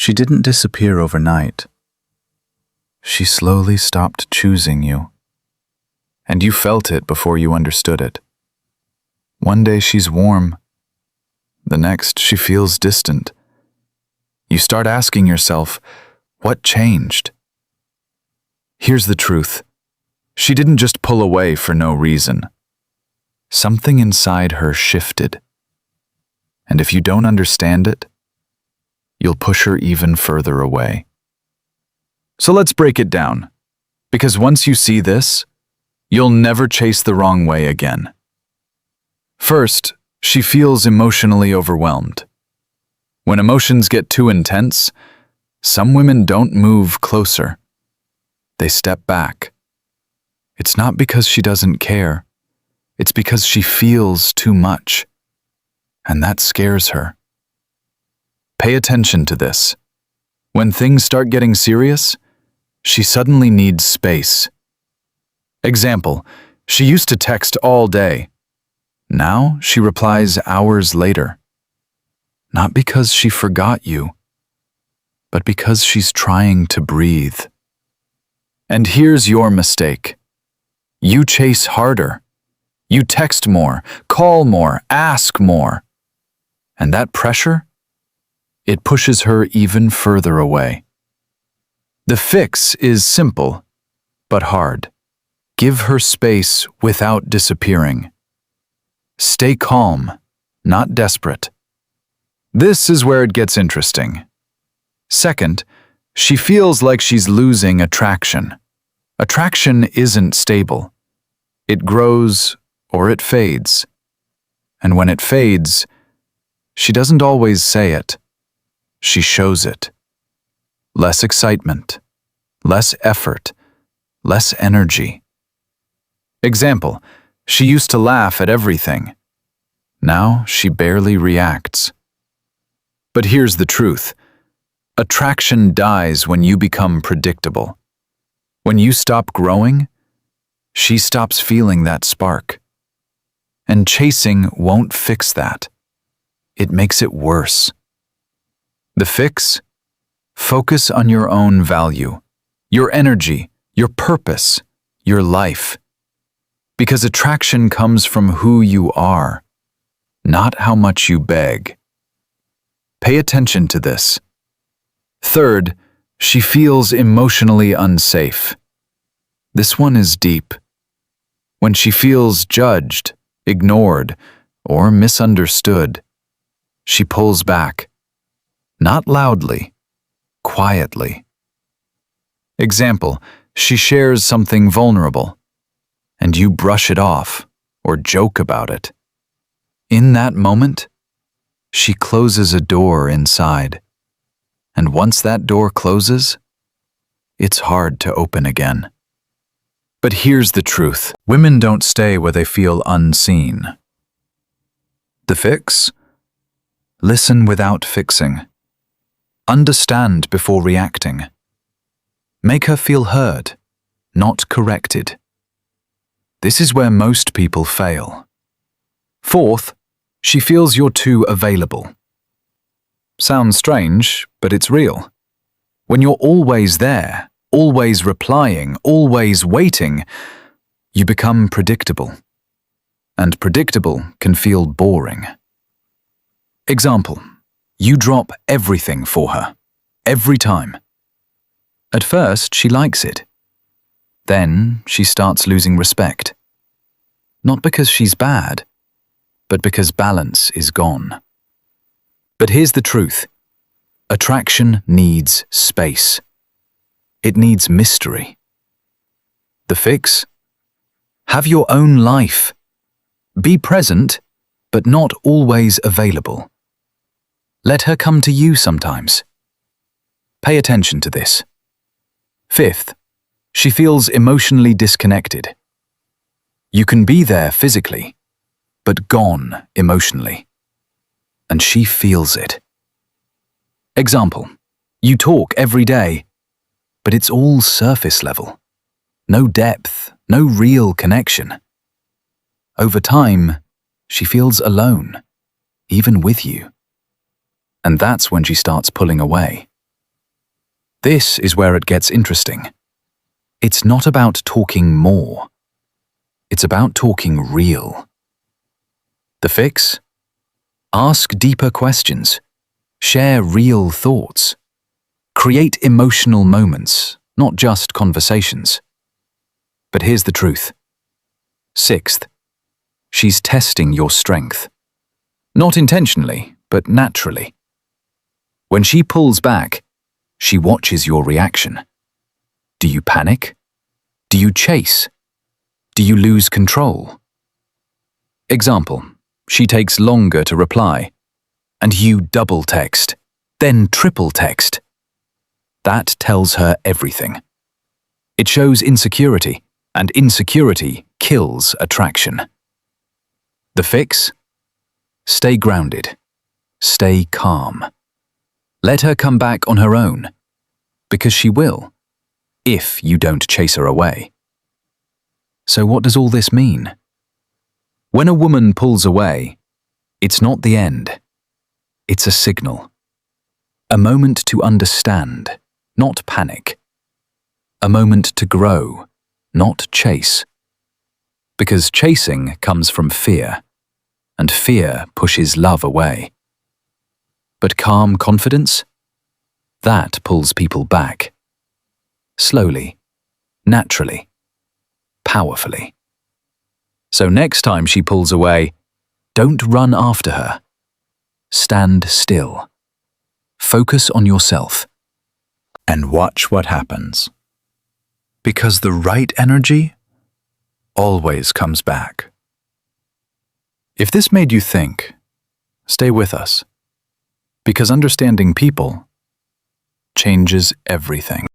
She didn't disappear overnight. She slowly stopped choosing you. And you felt it before you understood it. One day she's warm. The next she feels distant. You start asking yourself, what changed? Here's the truth. She didn't just pull away for no reason. Something inside her shifted. And if you don't understand it, you'll push her even further away. So let's break it down, because once you see this, you'll never chase the wrong way again. First, she feels emotionally overwhelmed. When emotions get too intense, some women don't move closer. They step back. It's not because she doesn't care. It's because she feels too much. And that scares her. Pay attention to this. When things start getting serious, she suddenly needs space. Example, she used to text all day. Now she replies hours later. Not because she forgot you, but because she's trying to breathe. And here's your mistake. You chase harder. You text more, call more, ask more. And that pressure, it pushes her even further away. The fix is simple, but hard. Give her space without disappearing. Stay calm, not desperate. This is where it gets interesting. Second, she feels like she's losing attraction. Attraction isn't stable. It grows or it fades. And when it fades, she doesn't always say it. She shows it. Less excitement, less effort, less energy. Example, she used to laugh at everything. Now she barely reacts. But here's the truth. Attraction dies when you become predictable. When you stop growing, she stops feeling that spark. And chasing won't fix that. It makes it worse. The fix? Focus on your own value, your energy, your purpose, your life. Because attraction comes from who you are, not how much you beg. Pay attention to this. Third, she feels emotionally unsafe. This one is deep. When she feels judged, ignored, or misunderstood, she pulls back. Not loudly, quietly. Example, she shares something vulnerable, and you brush it off or joke about it. In that moment, she closes a door inside. And once that door closes, it's hard to open again. But here's the truth. Women don't stay where they feel unseen. The fix? Listen without fixing. Understand before reacting. Make her feel heard, not corrected. This is where most people fail. Fourth, she feels you're too available. Sounds strange, but it's real. When you're always there, always replying, always waiting, you become predictable. And predictable can feel boring. Example, you drop everything for her, every time. At first, she likes it. Then she starts losing respect. Not because she's bad, but because balance is gone. But here's the truth. Attraction needs space. It needs mystery. The fix? Have your own life. Be present, but not always available. Let her come to you sometimes. Pay attention to this. Fifth, she feels emotionally disconnected. You can be there physically, but gone emotionally. And she feels it. Example, you talk every day, but it's all surface level. No depth, no real connection. Over time, she feels alone, even with you. And that's when she starts pulling away. This is where it gets interesting. It's not about talking more. It's about talking real. The fix? Ask deeper questions. Share real thoughts. Create emotional moments, not just conversations. But here's the truth. Sixth, she's testing your strength. Not intentionally, but naturally. When she pulls back, she watches your reaction. Do you panic? Do you chase? Do you lose control? Example, she takes longer to reply, and you double text, then triple text. That tells her everything. It shows insecurity, and insecurity kills attraction. The fix? Stay grounded. Stay calm. Let her come back on her own, because she will, if you don't chase her away. So what does all this mean? When a woman pulls away, it's not the end. It's a signal. A moment to understand, not panic. A moment to grow, not chase. Because chasing comes from fear, and fear pushes love away. But calm confidence? That pulls people back. Slowly, naturally, powerfully. So next time she pulls away, don't run after her. Stand still. Focus on yourself. And watch what happens. Because the right energy always comes back. If this made you think, stay with us. Because understanding people changes everything.